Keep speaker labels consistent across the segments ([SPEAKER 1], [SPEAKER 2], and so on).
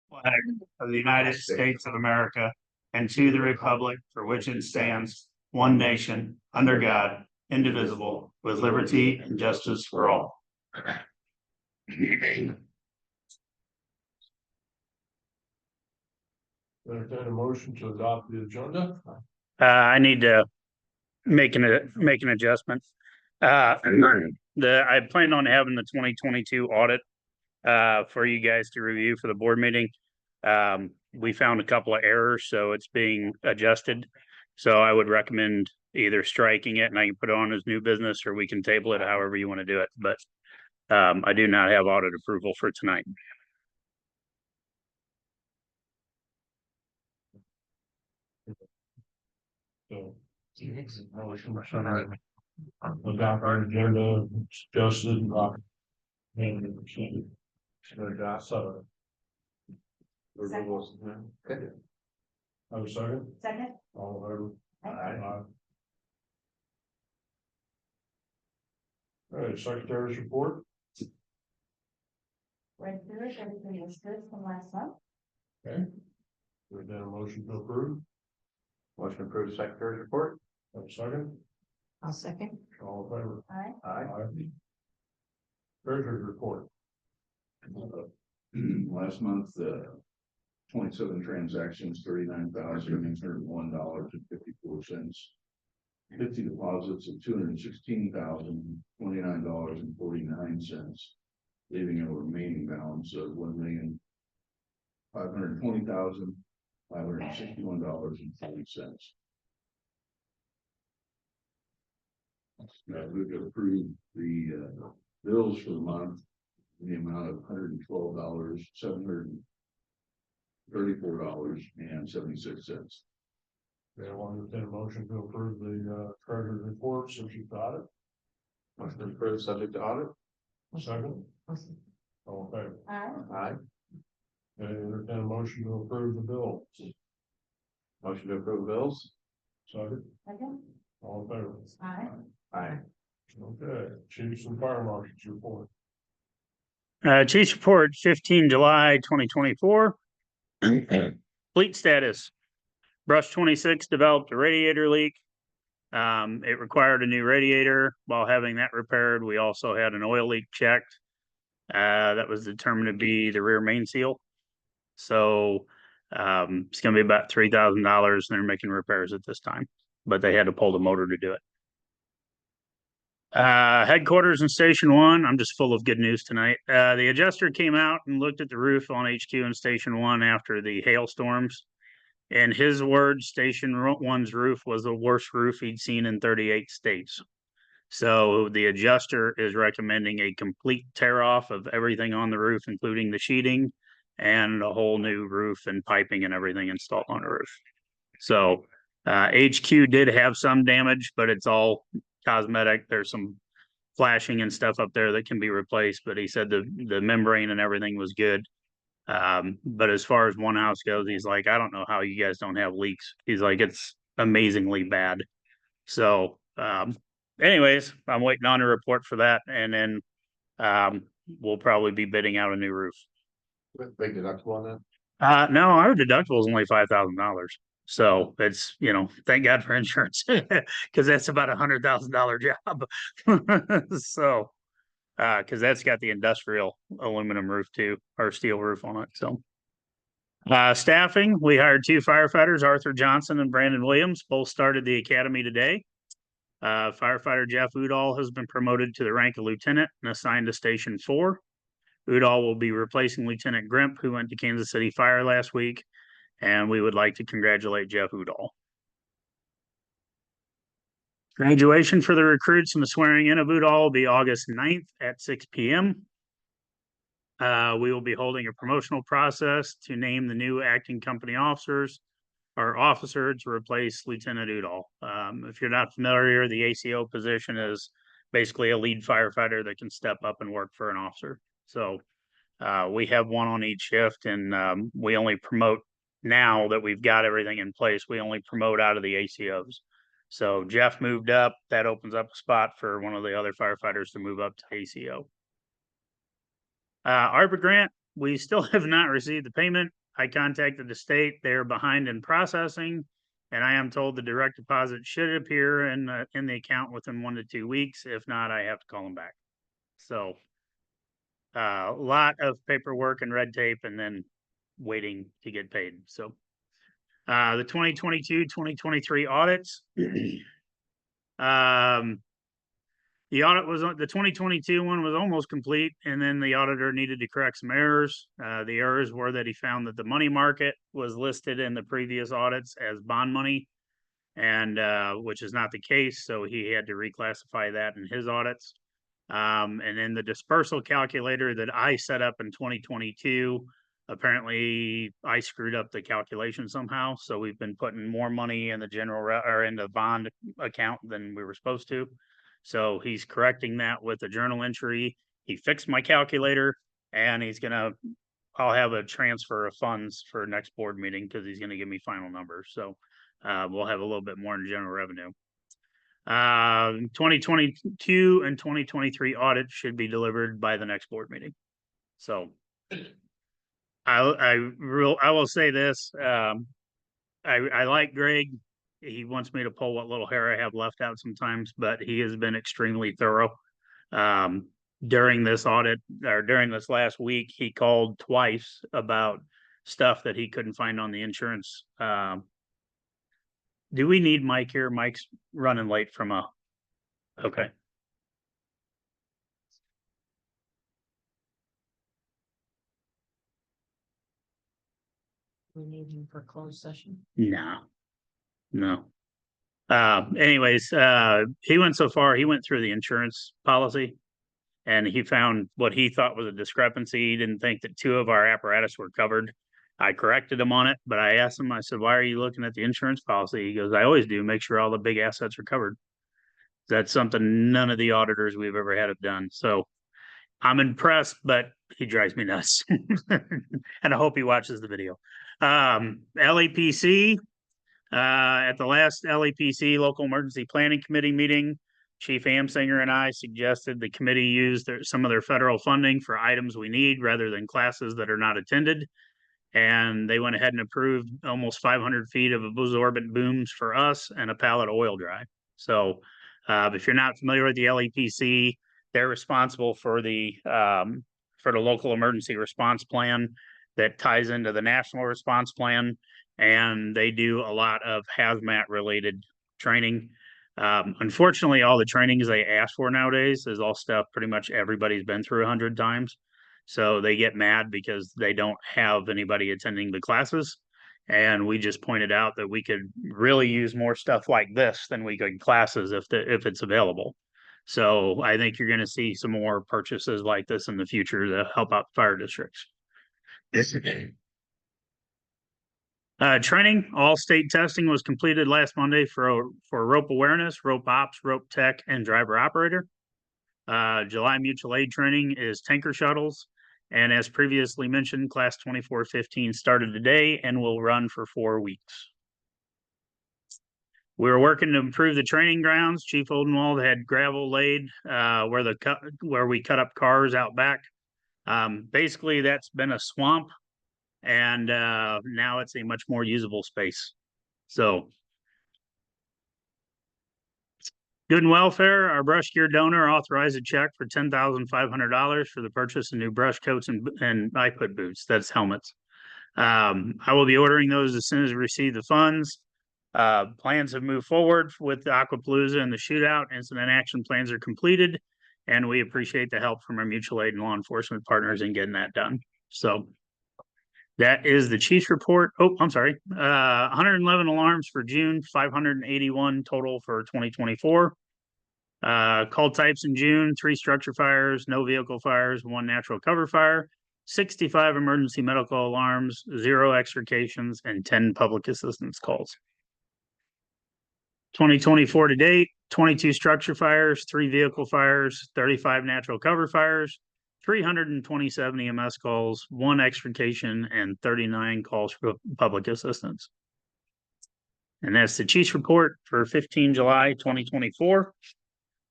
[SPEAKER 1] flag of the United States of America and to the republic for which it stands, one nation, under God, indivisible, with liberty and justice for all.
[SPEAKER 2] Entertain a motion to adopt the agenda.
[SPEAKER 1] I need to make an adjustment. I planned on having the 2022 audit for you guys to review for the board meeting. We found a couple of errors, so it's being adjusted. So I would recommend either striking it and I can put it on as new business, or we can table it however you want to do it. But I do not have audit approval for tonight.
[SPEAKER 2] So, adopt our agenda, adjusted, and adopt. So.
[SPEAKER 3] Second.
[SPEAKER 2] Have a second?
[SPEAKER 3] Second.
[SPEAKER 2] All in favor? Aye. All right, secretary's report.
[SPEAKER 3] Read through it, everything was good from last month.
[SPEAKER 2] Okay. We've done a motion to approve.
[SPEAKER 4] Motion to approve secretary's report.
[SPEAKER 2] Have a second?
[SPEAKER 3] I'll second.
[SPEAKER 2] All in favor?
[SPEAKER 3] Aye.
[SPEAKER 2] Aye. Treasurer's report.
[SPEAKER 5] Last month, 27 transactions, $39,801.54. 50 deposits of $216,029.49, leaving a remaining balance of $1,520,561.40. We could approve the bills for the month in the amount of $112,734.76.
[SPEAKER 2] They want to entertain a motion to approve the treasurer's report since you've got it.
[SPEAKER 4] Motion to approve subject to audit.
[SPEAKER 2] Second? All in favor?
[SPEAKER 3] Aye.
[SPEAKER 4] Aye.
[SPEAKER 2] They entertain a motion to approve the bill.
[SPEAKER 4] Motion to approve bills.
[SPEAKER 2] Second?
[SPEAKER 3] Second.
[SPEAKER 2] All in favor?
[SPEAKER 3] Aye.
[SPEAKER 4] Aye.
[SPEAKER 2] Okay, chiefs and fire marshals report.
[SPEAKER 1] Chief's report 15 July 2024. Fleet status. Brush 26 developed a radiator leak. It required a new radiator. While having that repaired, we also had an oil leak checked. That was determined to be the rear main seal. So it's going to be about $3,000, and they're making repairs at this time, but they had to pull the motor to do it. Headquarters in Station 1. I'm just full of good news tonight. The adjuster came out and looked at the roof on HQ in Station 1 after the hailstorms. In his words, Station 1's roof was the worst roof he'd seen in 38 states. So the adjuster is recommending a complete tear off of everything on the roof, including the sheeting and a whole new roof and piping and everything installed on the roof. So HQ did have some damage, but it's all cosmetic. There's some flashing and stuff up there that can be replaced, but he said the membrane and everything was good. But as far as one house goes, he's like, I don't know how you guys don't have leaks. He's like, it's amazingly bad. So anyways, I'm waiting on a report for that, and then we'll probably be bidding out a new roof.
[SPEAKER 4] Big deductible on that.
[SPEAKER 1] No, our deductible is only $5,000. So it's, thank God for insurance, because that's about $100,000 job. So because that's got the industrial aluminum roof too, or steel roof on it. So staffing, we hired 2 firefighters, Arthur Johnson and Brandon Williams. Both started the academy today. Firefighter Jeff Udall has been promoted to the rank of lieutenant and assigned to Station 4. Udall will be replacing Lieutenant Grimp, who went to Kansas City Fire last week, and we would like to congratulate Jeff Udall. Graduation for the recruits and the swearing in of Udall will be August 9th at 6 p.m. We will be holding a promotional process to name the new acting company officers or officer to replace Lieutenant Udall. If you're not familiar, the ACO position is basically a lead firefighter that can step up and work for an officer. So we have one on each shift, and we only promote now that we've got everything in place. We only promote out of the ACOs. So Jeff moved up. That opens up a spot for one of the other firefighters to move up to ACO. ARPA grant, we still have not received the payment. I contacted the state. They're behind in processing. And I am told the direct deposit should appear in the account within 1 to 2 weeks. If not, I have to call them back. So a lot of paperwork and red tape and then waiting to get paid. So the 2022-2023 audits. The audit was the 2022 one was almost complete, and then the auditor needed to correct some errors. The errors were that he found that the money market was listed in the previous audits as bond money, and which is not the case. So he had to reclassify that in his audits. And then the dispersal calculator that I set up in 2022, apparently I screwed up the calculation somehow. So we've been putting more money in the or in the bond account than we were supposed to. So he's correcting that with a journal entry. He fixed my calculator, and I'll have a transfer of funds for next board meeting because he's gonna give me final numbers. So we'll have a little bit more in general revenue. 2022 and 2023 audit should be delivered by the next board meeting. So I will say this, I like Greg. He wants me to pull what little hair I have left out sometimes, but he has been extremely thorough. During this audit, or during this last week, he called twice about stuff that he couldn't find on the insurance. Do we need Mike here? Mike's running late from okay.
[SPEAKER 3] We need him for closed session.
[SPEAKER 1] No. Anyways, he went so far, he went through the insurance policy and he found what he thought was a discrepancy. He didn't think that 2 of our apparatus were covered. I corrected him on it, but I asked him, I said, why are you looking at the insurance policy? He goes, I always do, make sure all the big assets are covered. That's something none of the auditors we've ever had have done. So I'm impressed, but he drives me nuts. And I hope he watches the video. LEPC, at the last LEPC Local Emergency Planning Committee meeting, Chief Amsinger and I suggested the committee use some of their federal funding for items we need rather than classes that are not attended. And they went ahead and approved almost 500 feet of absorbent booms for us and a pallet of oil dry. So if you're not familiar with the LEPC, they're responsible for the local emergency response plan that ties into the national response plan. And they do a lot of hazmat related training. Unfortunately, all the trainings they ask for nowadays is all stuff pretty much everybody's been through 100 times. So they get mad because they don't have anybody attending the classes. And we just pointed out that we could really use more stuff like this than we could classes if it's available. So I think you're going to see some more purchases like this in the future to help out fire districts. Training, all state testing was completed last Monday for rope awareness, rope ops, rope tech, and driver operator. July mutual aid training is tanker shuttles. And as previously mentioned, class 2415 started today and will run for 4 weeks. We were working to improve the training grounds. Chief Oldenwald had gravel laid where we cut up cars out back. Basically, that's been a swamp, and now it's a much more usable space. So, Good and Welfare, our brush gear donor authorized a check for $10,500 for the purchase of new brush coats and I put boots. That's helmets. I will be ordering those as soon as we receive the funds. Plans have moved forward with the Aquapalooza and the shootout. Incident action plans are completed, and we appreciate the help from our mutual aid and law enforcement partners in getting that done. So that is the chief's report. Oh, I'm sorry. 111 alarms for June, 581 total for 2024. Call types in June, 3 structure fires, no vehicle fires, 1 natural cover fire, 65 emergency medical alarms, 0 extrications, and 10 public assistance calls. 2024 to date, 22 structure fires, 3 vehicle fires, 35 natural cover fires, 327 EMS calls, 1 extrication, and 39 calls for public assistance. And that's the chief's report for 15 July 2024.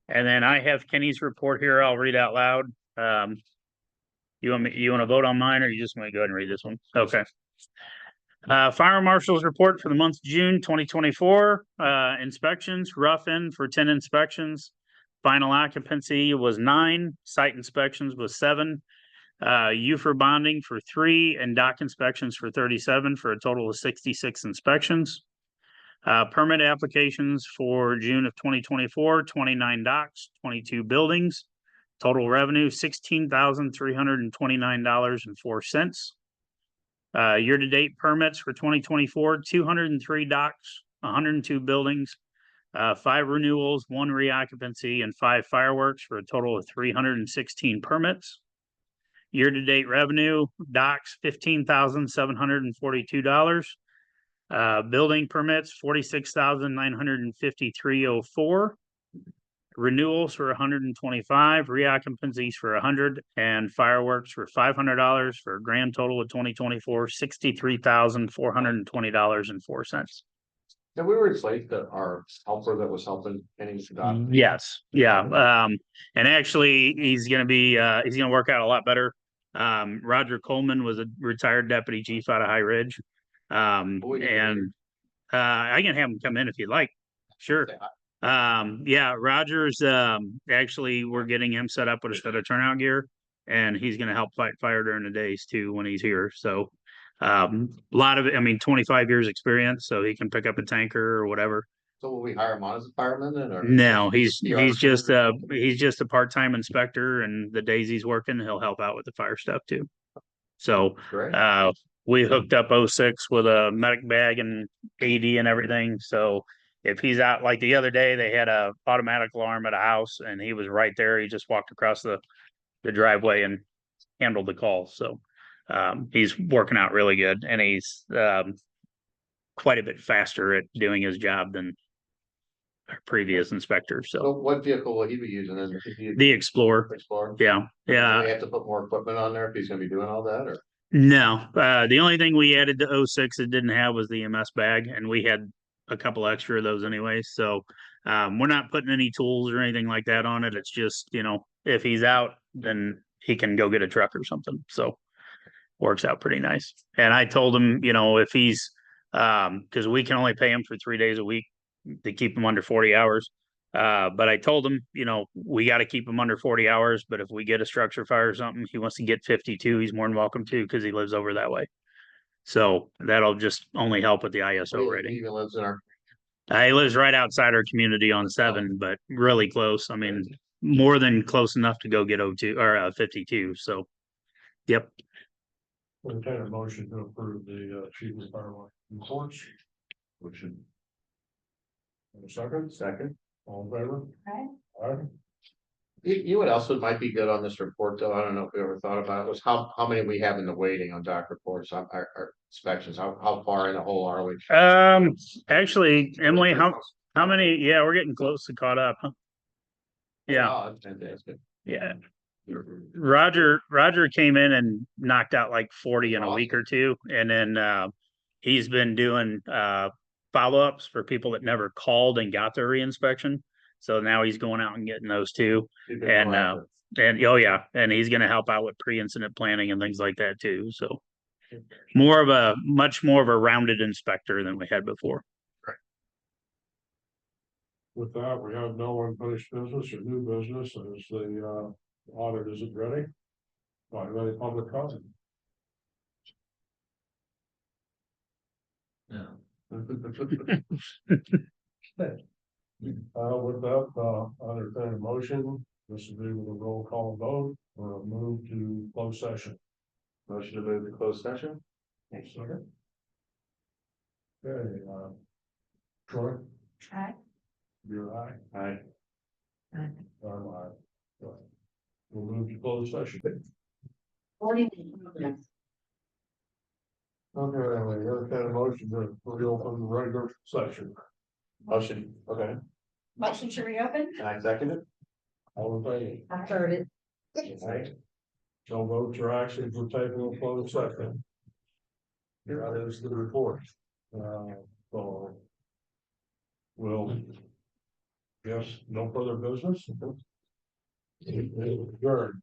[SPEAKER 1] And then I have Kenny's report here. I'll read out loud. You want to vote on mine, or you just want to go ahead and read this one? Okay. Fire Marshal's report for the month of June 2024, inspections, rough in for 10 inspections. Final occupancy was 9, site inspections was 7, for bonding for 3, and dock inspections for 37, for a total of 66 inspections. Permit applications for June of 2024, 29 docks, 22 buildings. Total revenue, $16,329.04. Year-to-date permits for 2024, 203 docks, 102 buildings, 5 renewals, 1 reoccupancy, and 5 fireworks, for a total of 316 permits. Year-to-date revenue, docks, $15,742. Building permits, $46,953.04. Renewals for 125, reoccupancies for 100, and fireworks for $500, for a grand total of 2024, $63,420.04.
[SPEAKER 4] And we replaced our helper that was helping Kenny dock.
[SPEAKER 1] Yes, yeah. And actually, he's gonna work out a lot better. Roger Coleman was a retired deputy chief out of High Ridge. And I can have him come in if you'd like. Sure. Yeah, Roger's actually, we're getting him set up with a set of turnout gear, and he's gonna help fight fire during the days too when he's here. So a lot of it, 25 years experience, so he can pick up a tanker or whatever.
[SPEAKER 4] So will we hire him on as a fireman then, or?
[SPEAKER 1] No, he's just a part-time inspector, and the days he's working, he'll help out with the fire stuff too. So
[SPEAKER 4] Great.
[SPEAKER 1] we hooked up 06 with a medic bag and AD and everything. So if he's out, like the other day, they had a automatic alarm at a house, and he was right there. He just walked across the driveway and handled the call. So he's working out really good, and he's quite a bit faster at doing his job than our previous inspector.
[SPEAKER 4] So
[SPEAKER 1] So
[SPEAKER 4] what vehicle will he be using then?
[SPEAKER 1] the Explorer,
[SPEAKER 4] Explorer?
[SPEAKER 1] yeah,
[SPEAKER 4] Do
[SPEAKER 1] yeah.
[SPEAKER 4] we have to put more equipment on there if he's gonna be doing all that, or?
[SPEAKER 1] No, the only thing we added to 06 it didn't have was the EMS bag, and we had a couple extra of those anyway. So we're not putting any tools or anything like that on it. It's just, if he's out, then he can go get a truck or something. So works out pretty nice. And I told him, if he's because we can only pay him for 3 days a week to keep him under 40 hours. But I told him, we got to keep him under 40 hours. But if we get a structure fire or something, he wants to get 52, he's more than welcome to, because he lives over that way. So that'll just only help with the ISO
[SPEAKER 4] He
[SPEAKER 1] rating.
[SPEAKER 4] even lives in our,
[SPEAKER 1] He lives right outside our community on 7, but really close. More than close enough to go get 02 or 52. So, yep.
[SPEAKER 2] Entertain a motion to approve the chief of fire reports.
[SPEAKER 5] Motion.
[SPEAKER 2] And a second,
[SPEAKER 4] second.
[SPEAKER 2] all in favor?
[SPEAKER 3] Aye.
[SPEAKER 2] Aye.
[SPEAKER 4] You what else might be good on this report, though? I don't know if we ever thought about it, was how many we have in the waiting on doc reports, our inspections, how far in the hole are we?
[SPEAKER 1] Actually, Emily, how many? Yeah, we're getting close to caught up, huh? Yeah,
[SPEAKER 4] Oh, that's fantastic.
[SPEAKER 1] yeah. Roger came in and knocked out like 40 in a week or two, and then he's been doing follow-ups for people that never called and got their reinspection. So now he's going out and getting those too.
[SPEAKER 4] You've been
[SPEAKER 1] And
[SPEAKER 4] proactive.
[SPEAKER 1] oh yeah, and he's going to help out with pre-incident planning and things like that too. So much more of a rounded inspector than we had before.
[SPEAKER 2] With that, we have no unfinished business or new business, as the audit isn't ready. By any public comment.
[SPEAKER 5] Yeah.
[SPEAKER 2] With that, entertain a motion, this will be with a roll call vote, or a move to closed session.
[SPEAKER 4] Motion to move to closed session?
[SPEAKER 2] Second. Okay, Troy,
[SPEAKER 3] Aye.
[SPEAKER 2] you're aye.
[SPEAKER 4] Aye.
[SPEAKER 2] I'm aye. Right. We'll move to closed session. Okay, entertain a motion to reopen the regular session.
[SPEAKER 4] Motion, okay,
[SPEAKER 3] Motion to reopen?
[SPEAKER 4] and I second it?
[SPEAKER 2] All in favor?
[SPEAKER 3] I heard it.
[SPEAKER 2] Aye. No votes or actions were taken in closed session. That is the report. So. We'll. Yes, no further business. Adjourned.